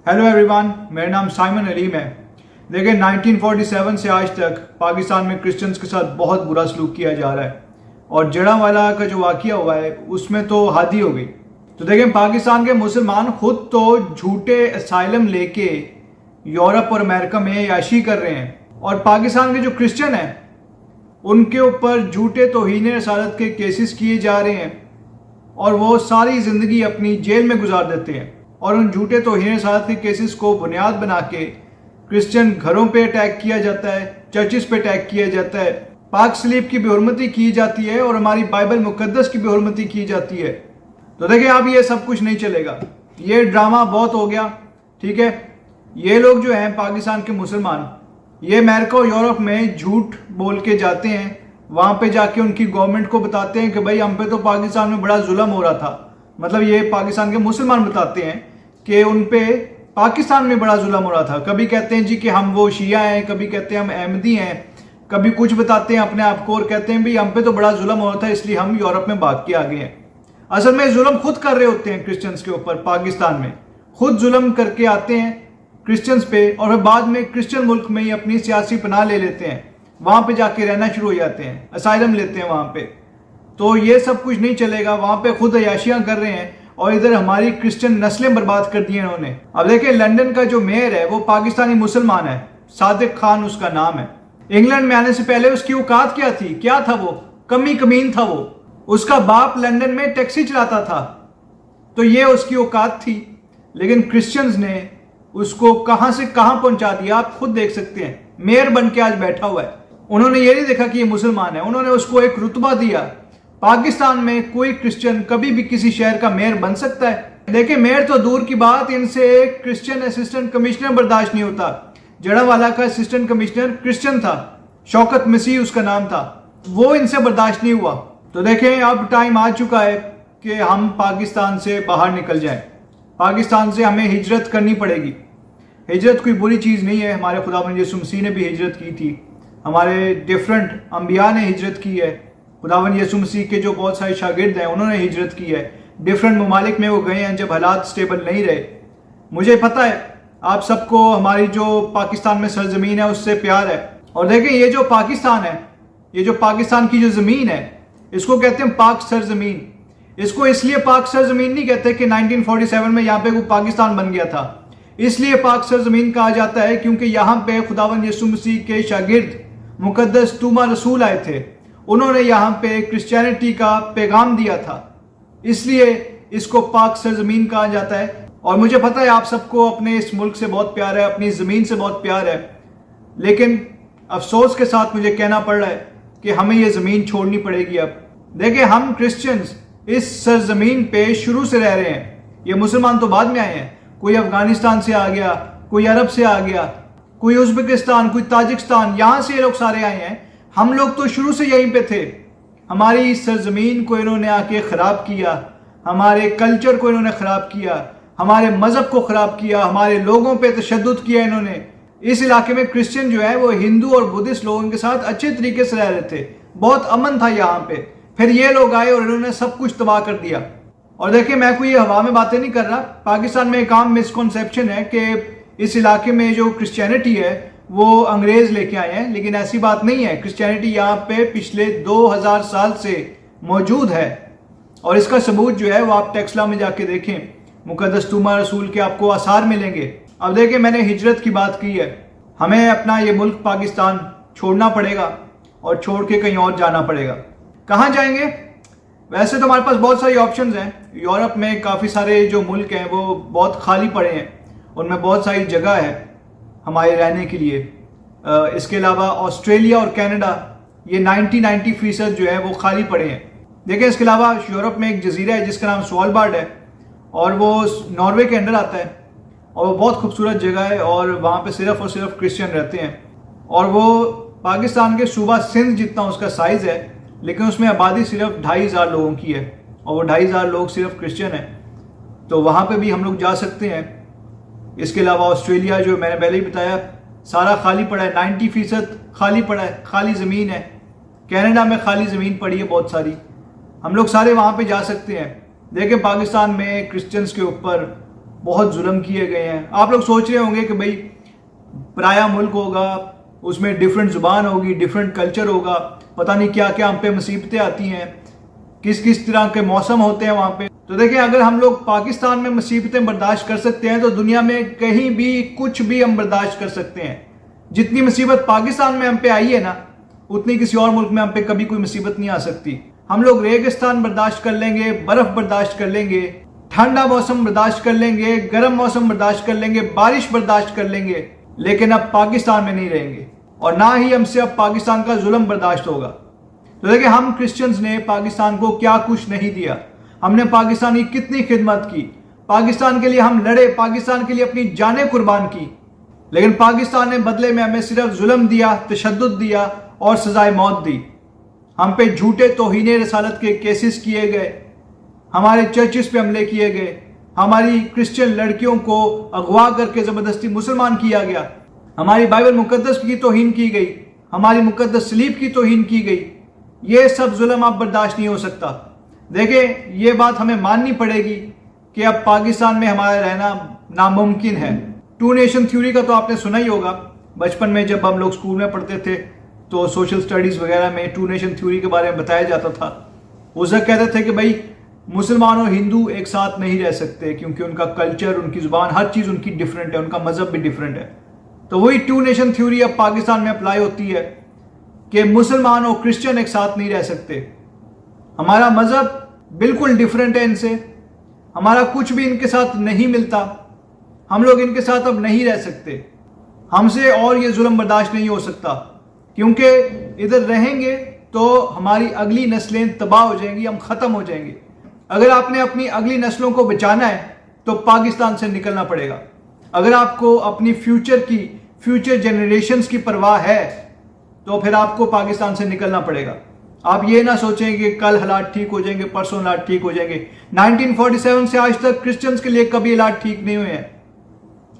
Hello everyone, मेरा नाम Simon Aleem है। देखिए 1947 से आज तक पाकिस्तान में क्रिश्चियंस के साथ बहुत बुरा सलूक किया जा रहा है और जड़ांवाला का जो वाक़या हुआ है उसमें तो हद ही हो गई। तो देखें, पाकिस्तान के मुसलमान खुद तो झूठे असाइलम लेके यूरोप और अमेरिका में याशी कर रहे हैं और पाकिस्तान के जो क्रिश्चियन हैं उनके ऊपर झूठे तौहीन रसालत के केसेस किए जा रहे हैं और वो सारी ज़िंदगी अपनी जेल में गुजार देते हैं। और उन झूठे तौहीन रसालत के केसेस को बुनियाद बना के क्रिश्चियन घरों पे अटैक किया जाता है, चर्चिस पे अटैक किया जाता है, पाक सलीब की बेहुरमती की जाती है और हमारी बाइबल मुकद्दस की बेहुरमती की जाती है। तो देखिए, अब ये सब कुछ नहीं चलेगा, ये ड्रामा बहुत हो गया। ठीक है, ये लोग जो हैं पाकिस्तान के मुसलमान, ये अमेरिका और यूरोप में झूठ बोल के जाते हैं, वहाँ पे जाके उनकी गवर्नमेंट को बताते हैं कि भाई हम पे तो पाकिस्तान में बड़ा जुल्म हो रहा था। मतलब ये पाकिस्तान के मुसलमान बताते हैं कि उन पे पाकिस्तान में बड़ा जुल्म हो रहा था। कभी कहते हैं जी कि हम वो शिया हैं, कभी कहते हैं हम अहमदी हैं, कभी कुछ बताते हैं अपने आप को और कहते हैं भाई हम पे तो बड़ा जुल्म हो रहा था इसलिए हम यूरोप में भाग के आ गए हैं। असल में जुल्म खुद कर रहे होते हैं क्रिश्चियंस के ऊपर। पाकिस्तान में खुद जुल्म करके आते हैं क्रिश्चियंस पे और फिर बाद में क्रिश्चियन मुल्क में ही अपनी सियासी पनाह ले लेते हैं, वहाँ पे जाके रहना शुरू हो जाते हैं, असाइलम लेते हैं वहाँ पे। तो ये सब कुछ नहीं चलेगा, वहाँ पे खुद अयाशियाँ कर रहे हैं और इधर हमारी क्रिश्चियन नस्लें बर्बाद कर दी इन्होंने। अब देखिए, लंदन का जो मेयर है वो पाकिस्तानी मुसलमान है, सादिक खान उसका नाम है। इंग्लैंड में आने से पहले उसकी औकात क्या थी, क्या था वो? कमी कमीन था वो। उसका बाप लंदन में टैक्सी चलाता था, तो ये उसकी औकात थी। लेकिन क्रिश्चियंस ने उसको कहां से कहां पहुंचा दिया, आप खुद देख सकते हैं। मेयर बन के आज बैठा हुआ है। उन्होंने ये नहीं देखा कि ये मुसलमान है, उन्होंने उसको एक रुतबा दिया। पाकिस्तान में कोई क्रिश्चियन कभी भी किसी शहर का मेयर बन सकता है। देखिए, मेयर तो दूर की बात, इनसे एक क्रिश्चियन असिस्टेंट कमिश्नर बर्दाश्त नहीं होता। जड़ांवाला का असिस्टेंट कमिश्नर क्रिश्चियन था, शौकत मसीह उसका नाम था, वो इनसे बर्दाश्त नहीं हुआ। तो देखें, अब टाइम आ चुका है कि हम पाकिस्तान से बाहर निकल जाएं। पाकिस्तान से हमें हिजरत करनी पड़ेगी। हिजरत कोई बुरी चीज़ नहीं है। हमारे खुदावंद यीशु मसीह ने भी हिजरत की थी, हमारे डिफरेंट अंबिया ने हिजरत की है। खुदावंद यीशु मसीह के जो बहुत सारे शागिर्द हैं उन्होंने हिजरत की है, डिफरेंट ममालिक में वो गए हैं जब हालात स्टेबल नहीं रहे। मुझे पता है आप सबको हमारी जो पाकिस्तान में सरजमीन है उससे प्यार है। और देखें, ये जो पाकिस्तान है, ये जो पाकिस्तान की जो ज़मीन है, इसको कहते हैं पाक सरजमीन। इसको इसलिए पाक सरजमीन नहीं कहते कि 1947 में यहाँ पे कोई पाकिस्तान बन गया था। इसलिए पाक सरजमीन कहा जाता है क्योंकि यहाँ पे खुदावंद यीशु मसीह के शागिर्द मुकद्दस तूमा रसूल आए थे। उन्होंने यहाँ पे क्रिश्चियनिटी का पैगाम दिया था, इसलिए इसको पाक सरजमीन कहा जाता है। और मुझे पता है आप सबको अपने इस मुल्क से बहुत प्यार है, अपनी ज़मीन से बहुत प्यार है, लेकिन अफसोस के साथ मुझे कहना पड़ रहा है कि हमें ये ज़मीन छोड़नी पड़ेगी अब। देखिए, हम क्रिश्चियंस इस सरजमीन पे शुरू से रह रहे हैं। ये मुसलमान तो बाद में आए हैं, कोई अफगानिस्तान से आ गया, कोई अरब से आ गया, कोई उज़्बेकिस्तान, कोई ताजिकिस्तान, यहाँ से ये लोग सारे आए हैं। हम लोग तो शुरू से यहीं पे थे। हमारी इस सरजमीन को इन्होंने आके ख़राब किया, हमारे कल्चर को इन्होंने ख़राब किया, हमारे मज़हब को ख़राब किया, हमारे लोगों पे तशद्दुद किया इन्होंने। इस इलाके में क्रिश्चियन जो है वो हिंदू और बुद्धिस्ट लोगों के साथ अच्छे तरीके से रह रहे थे, बहुत अमन था यहाँ पे। फिर ये लोग आए और इन्होंने सब कुछ तबाह कर दिया। और देखिए, मैं कोई हवा में बातें नहीं कर रहा। पाकिस्तान में एक आम मिसकॉन्सेप्शन है कि इस इलाके में जो क्रिश्चियनिटी है वो अंग्रेज लेके आए हैं, लेकिन ऐसी बात नहीं है। क्रिश्चियनिटी यहाँ पे पिछले 2000 साल से मौजूद है और इसका सबूत जो है वो आप टेक्सला में जाके देखें, मुकद्दस तूमा रसूल के आपको आसार मिलेंगे। अब देखिए, मैंने हिजरत की बात की है। हमें अपना ये मुल्क पाकिस्तान छोड़ना पड़ेगा और छोड़ के कहीं और जाना पड़ेगा। कहाँ जाएंगे? वैसे तो हमारे पास बहुत सारी ऑप्शंस हैं। यूरोप में काफ़ी सारे जो मुल्क हैं वो बहुत खाली पड़े हैं, उनमें बहुत सारी जगह है हमारे रहने के लिए। इसके अलावा ऑस्ट्रेलिया और कनाडा, ये 90% जो है वो खाली पड़े हैं। देखिए, इसके अलावा यूरोप में एक जजीरा है जिसका नाम स्वालबार्ड है और वो नॉर्वे के अंडर आता है और वो बहुत खूबसूरत जगह है और वहाँ पे सिर्फ और सिर्फ क्रिश्चियन रहते हैं। और वो पाकिस्तान के सूबा सिंध जितना उसका साइज़ है, लेकिन उसमें आबादी सिर्फ 2500 लोगों की है और वो 2500 लोग सिर्फ क्रिश्चियन हैं। तो वहाँ पे भी हम लोग जा सकते हैं। इसके अलावा ऑस्ट्रेलिया, जो मैंने पहले ही बताया, सारा खाली पड़ा है, 90% खाली पड़ा है, खाली ज़मीन है। कनाडा में खाली ज़मीन पड़ी है बहुत सारी, हम लोग सारे वहाँ पे जा सकते हैं। देखें, पाकिस्तान में क्रिश्चियंस के ऊपर بہت ظلم کیے گئے ہیں. آپ لوگ سوچ رہے ہوں گے کہ بھائی پرایا ملک ہوگا, اس میں ڈیفرنٹ زبان ہوگی, ڈیفرنٹ کلچر ہوگا, پتہ نہیں کیا کیا ہم پہ مصیبتیں آتی ہیں, کس کس طرح کے موسم ہوتے ہیں وہاں پہ. تو دیکھیں اگر ہم لوگ پاکستان میں مصیبتیں برداشت کر سکتے ہیں تو دنیا میں کہیں بھی کچھ بھی ہم برداشت کر سکتے ہیں. جتنی مصیبت پاکستان میں ہم پہ آئی ہے نا, اتنی کسی اور ملک میں ہم پہ کبھی کوئی مصیبت نہیں آ سکتی. ہم لوگ ریگستان برداشت کر لیں گے, برف برداشت کر لیں گے, ٹھنڈا موسم برداشت کر لیں گے, گرم موسم برداشت کر لیں گے, بارش برداشت کر لیں گے, لیکن اب پاکستان میں نہیں رہیں گے, اور نہ ہی ہم سے اب پاکستان کا ظلم برداشت ہوگا. تو دیکھیں ہم کرسچنز نے پاکستان کو کیا کچھ نہیں دیا, ہم نے پاکستان کی کتنی خدمت کی, پاکستان کے لیے ہم لڑے, پاکستان کے لیے اپنی جانیں قربان کی, لیکن پاکستان نے بدلے میں ہمیں صرف ظلم دیا, تشدد دیا اور سزائے موت دی. ہم پہ جھوٹے توہین رسالت کے کیسز کیے گئے, ہمارے چرچز پہ حملے کیے گئے, ہماری کرسچن لڑکیوں کو اغوا کر کے زبردستی مسلمان کیا گیا, ہماری بائبل مقدس کی توہین کی گئی, ہماری مقدس صلیب کی توہین کی گئی. یہ سب ظلم اب برداشت نہیں ہو سکتا. دیکھیں یہ بات ہمیں ماننی پڑے گی کہ اب پاکستان میں ہمارا رہنا ناممکن ہے. ٹو نیشن تھیوری کا تو آپ نے سنا ہی ہوگا, بچپن میں جب ہم لوگ اسکول میں پڑھتے تھے تو سوشل سٹڈیز وغیرہ میں ٹو نیشن تھیوری کے بارے میں بتایا جاتا تھا. اس وقت کہتے تھے کہ بھائی مسلمان اور ہندو ایک ساتھ نہیں رہ سکتے کیونکہ ان کا کلچر, ان کی زبان, ہر چیز ان کی ڈیفرنٹ ہے, ان کا مذہب بھی ڈیفرنٹ ہے. تو وہی ٹو نیشن تھیوری اب پاکستان میں اپلائی ہوتی ہے کہ مسلمان اور کرسچن ایک ساتھ نہیں رہ سکتے. ہمارا مذہب بالکل ڈیفرنٹ ہے ان سے, ہمارا کچھ بھی ان کے ساتھ نہیں ملتا, ہم لوگ ان کے ساتھ اب نہیں رہ سکتے. ہم سے اور یہ ظلم برداشت نہیں ہو سکتا, کیونکہ ادھر رہیں گے تو ہماری اگلی نسلیں تباہ ہو جائیں گی, ہم ختم ہو جائیں گے. اگر آپ نے اپنی اگلی نسلوں کو بچانا ہے تو پاکستان سے نکلنا پڑے گا. اگر آپ کو اپنی فیوچر جنریشنز کی پرواہ ہے تو پھر آپ کو پاکستان سے نکلنا پڑے گا. آپ یہ نہ سوچیں کہ کل حالات ٹھیک ہو جائیں گے, پرسوں حالات ٹھیک ہو جائیں گے. 1947 سے آج تک کرسچنز کے لیے کبھی حالات ٹھیک نہیں ہوئے ہیں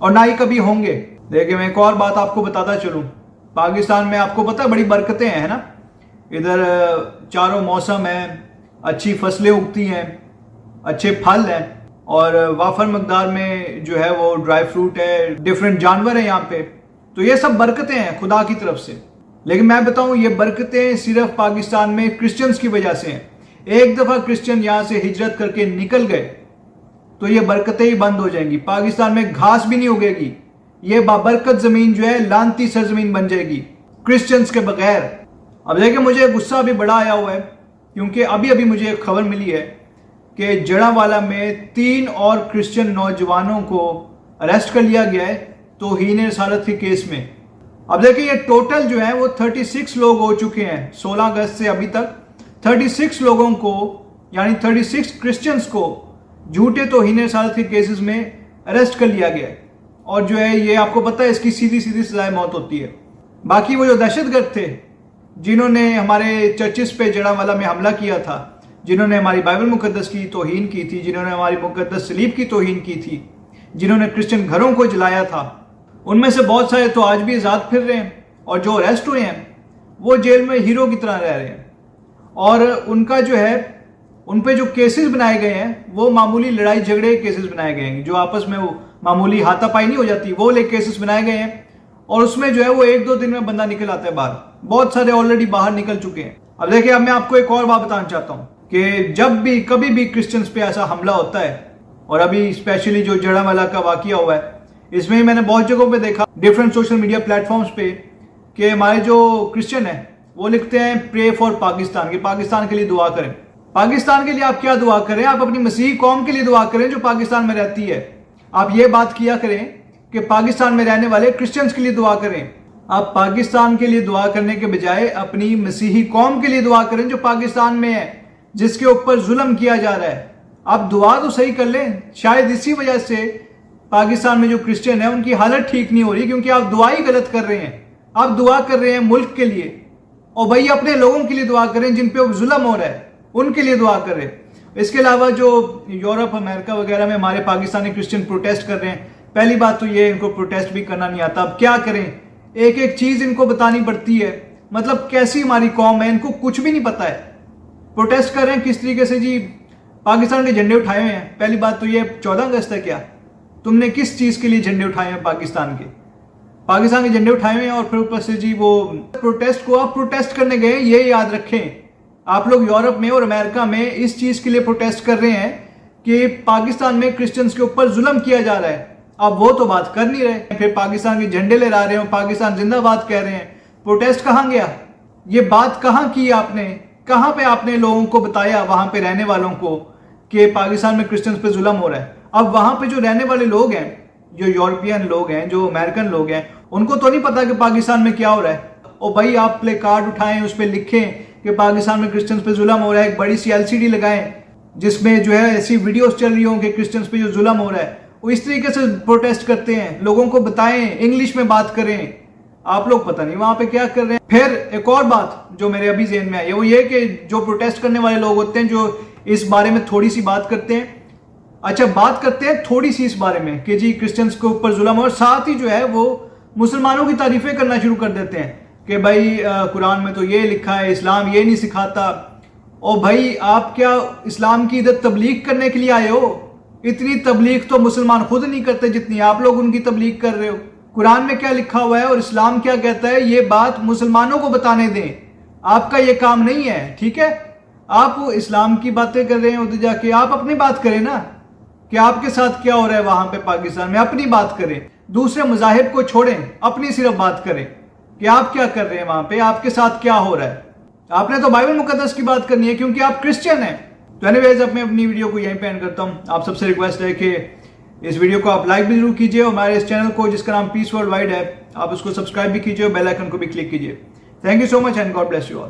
اور نہ ہی کبھی ہوں گے. دیکھیں میں ایک اور بات آپ کو بتاتا چلوں, پاکستان میں آپ کو پتہ ہے بڑی برکتیں ہیں نا, ادھر چاروں موسم ہیں, اچھی فصلیں اگتی ہیں, اچھے پھل ہیں, اور وافر مقدار میں جو ہے وہ ڈرائی فروٹ ہے, ڈیفرنٹ جانور ہیں یہاں پہ. تو یہ سب برکتیں ہیں خدا کی طرف سے. لیکن میں بتاؤں یہ برکتیں صرف پاکستان میں کرسچنز کی وجہ سے ہیں. ایک دفعہ کرسچن یہاں سے ہجرت کر کے نکل گئے تو یہ برکتیں ہی بند ہو جائیں گی. پاکستان میں گھاس بھی نہیں اگے گی, یہ بابرکت زمین جو ہے لانتی سرزمین بن جائے گی کرسچنز کے بغیر. اب دیکھیں مجھے غصہ بھی بڑا آیا ہوا ہے کیونکہ ابھی مجھے ایک خبر ملی ہے کہ جڑاوالا میں 3 اور کرسچن نوجوانوں کو اریسٹ کر لیا گیا ہے توہین رسالت کے کیس میں. اب دیکھیں یہ ٹوٹل جو ہے وہ 36 لوگ ہو چکے ہیں 16 اگست سے ابھی تک. 36 لوگوں کو یعنی 36 کرسچنز کو جھوٹے توہین رسالت کے کیسز میں اریسٹ کر لیا گیا ہے, اور جو ہے یہ آپ کو پتہ ہے اس کی سیدھی سزائے موت ہوتی ہے. باقی وہ جو دہشت گرد تھے جنہوں نے ہمارے چرچز پہ جڑاوالا میں حملہ کیا تھا, جنہوں نے ہماری بائبل مقدس کی توہین کی تھی, جنہوں نے ہماری مقدس صلیب کی توہین کی تھی, جنہوں نے کرسچن گھروں کو جلایا تھا, ان میں سے بہت سارے تو آج بھی آزاد پھر رہے ہیں, اور جو اریسٹ ہوئے ہیں وہ جیل میں ہیرو کی طرح رہ رہے ہیں. اور ان کا جو ہے ان پہ جو کیسز بنائے گئے ہیں وہ معمولی لڑائی جھگڑے کیسز بنائے گئے ہیں, جو آپس میں وہ معمولی ہاتھا پائی نہیں ہو جاتی, وہ لے کیسز بنائے گئے ہیں. اور اس میں جو ہے وہ 1-2 دن میں بندہ نکل آتا ہے باہر. بہت سارے آلریڈی باہر نکل چکے ہیں. اب دیکھیں اب میں آپ کو ایک اور بات بتانا چاہتا ہوں کہ جب بھی کبھی بھی کرسچنز پہ ایسا حملہ ہوتا ہے, اور ابھی اسپیشلی جو جڑاوالا کا واقعہ ہوا ہے, اس میں میں نے بہت جگہوں پہ دیکھا different social media platforms پہ کہ ہمارے جو کرسچن ہیں وہ لکھتے ہیں پرے فار پاکستان, کہ پاکستان کے لیے دعا کریں. پاکستان کے لیے آپ کیا دعا کریں, آپ اپنی مسیحی قوم کے لیے دعا کریں جو پاکستان میں رہتی ہے. آپ یہ بات کیا کریں کہ پاکستان میں رہنے والے کرسچنز کے لیے دعا کریں. آپ پاکستان کے لیے دعا کرنے کے بجائے اپنی مسیحی قوم کے لیے دعا کریں جو پاکستان میں ہے, جس کے اوپر ظلم کیا جا رہا ہے. آپ دعا تو صحیح کر لیں. شاید اسی وجہ سے پاکستان میں جو کرسچن ہیں ان کی حالت ٹھیک نہیں ہو رہی, کیونکہ آپ دعا ہی غلط کر رہے ہیں. آپ دعا کر رہے ہیں ملک کے لیے, اور بھائی اپنے لوگوں کے لیے دعا کریں جن پہ ظلم ہو رہا ہے, ان کے لیے دعا کریں. اس کے علاوہ جو یورپ امریکہ وغیرہ میں ہمارے پاکستانی کرسچن پروٹیسٹ کر رہے ہیں, پہلی بات تو یہ ان کو پروٹیسٹ بھی کرنا نہیں آتا. اب کیا کریں, ایک ایک چیز ان کو بتانی پڑتی ہے. مطلب کیسی ہماری قوم ہے, ان کو کچھ بھی نہیں پتا ہے. پروٹیسٹ کر رہے ہیں کس طریقے سے, جی پاکستان کے جھنڈے اٹھائے ہوئے ہیں. پہلی بات تو یہ 14 اگست ہے کیا, तुमने किस चीज के लिए झंडे उठाए हैं पाकिस्तान के झंडे उठाए हुए हैं, और फिर ऊपर से जी वो प्रोटेस्ट को आप प्रोटेस्ट करने गए, ये याद रखें। आप लोग यूरोप में और अमेरिका में इस चीज के लिए प्रोटेस्ट कर रहे हैं कि पाकिस्तान में क्रिश्चियंस के ऊपर जुल्म किया जा रहा है, आप वो तो बात कर नहीं रहे। फिर पाकिस्तान के झंडे लहरा रहे हो, पाकिस्तान जिंदाबाद कह रहे हैं, प्रोटेस्ट कहां गया? ये बात कहां की आपने? कहां पे आपने लोगों को बताया, वहां पे रहने वालों को, कि पाकिस्तान में क्रिश्चियंस पे जुल्म हो रहा है? अब वहां पे जो रहने वाले लोग हैं, जो यूरोपियन लोग हैं, जो अमेरिकन लोग हैं, उनको तो नहीं पता कि पाकिस्तान में क्या हो रहा है। और भाई आप प्ले कार्ड उठाएं, उस पर लिखें कि पाकिस्तान में क्रिश्चियंस पे जुल्म हो रहा है, एक बड़ी सी LCD लगाएं जिसमें जो है ऐसी वीडियोस चल रही हों कि क्रिश्चियंस पे जो जुल्म हो रहा है। वो इस तरीके से प्रोटेस्ट करते हैं, लोगों को बताएं, इंग्लिश में बात करें। आप लोग पता नहीं वहां पे क्या कर रहे हैं। फिर एक और बात जो मेरे अभी ज़हन में आई है वो ये कि जो प्रोटेस्ट करने वाले लोग होते हैं, जो इस बारे में थोड़ी सी बात करते हैं, अच्छा बात करते हैं थोड़ी सी इस बारे में कि जी क्रिश्चियंस के ऊपर जुल्म, और साथ ही जो है वो मुसलमानों की तारीफें करना शुरू कर देते हैं कि भाई कुरान में तो ये लिखा है, इस्लाम ये नहीं सिखाता। और भाई आप क्या इस्लाम की इधर तबलीग करने के लिए आए हो? इतनी तबलीग तो मुसलमान खुद नहीं करते जितनी आप लोग उनकी तबलीग कर रहे हो। कुरान में क्या लिखा हुआ है और इस्लाम क्या कहता है, ये बात मुसलमानों को बताने दें, आपका ये काम नहीं है, ठीक है? आप इस्लाम की बातें कर रहे हैं, उधर जाके आप अपनी बात करें ना कि आपके साथ क्या हो रहा है वहां पे पाकिस्तान में, अपनी बात करें। दूसरे मजाहिब को छोड़ें, अपनी सिर्फ बात करें कि आप क्या कर रहे हैं वहां पे, आपके साथ क्या हो रहा है। आपने तो बाइबल मुकद्दस की बात करनी है क्योंकि आप क्रिश्चियन हैं। तो एनीवेज अब मैं अपनी वीडियो को यहीं पे एंड करता हूं। आप सबसे रिक्वेस्ट है कि इस वीडियो को आप लाइक भी जरूर कीजिए, और हमारे इस चैनल को जिसका नाम पीस वर्ल्ड वाइड है, आप उसको सब्सक्राइब भी कीजिए और बेल आइकन को भी क्लिक कीजिए। Thank you so much and God bless you all.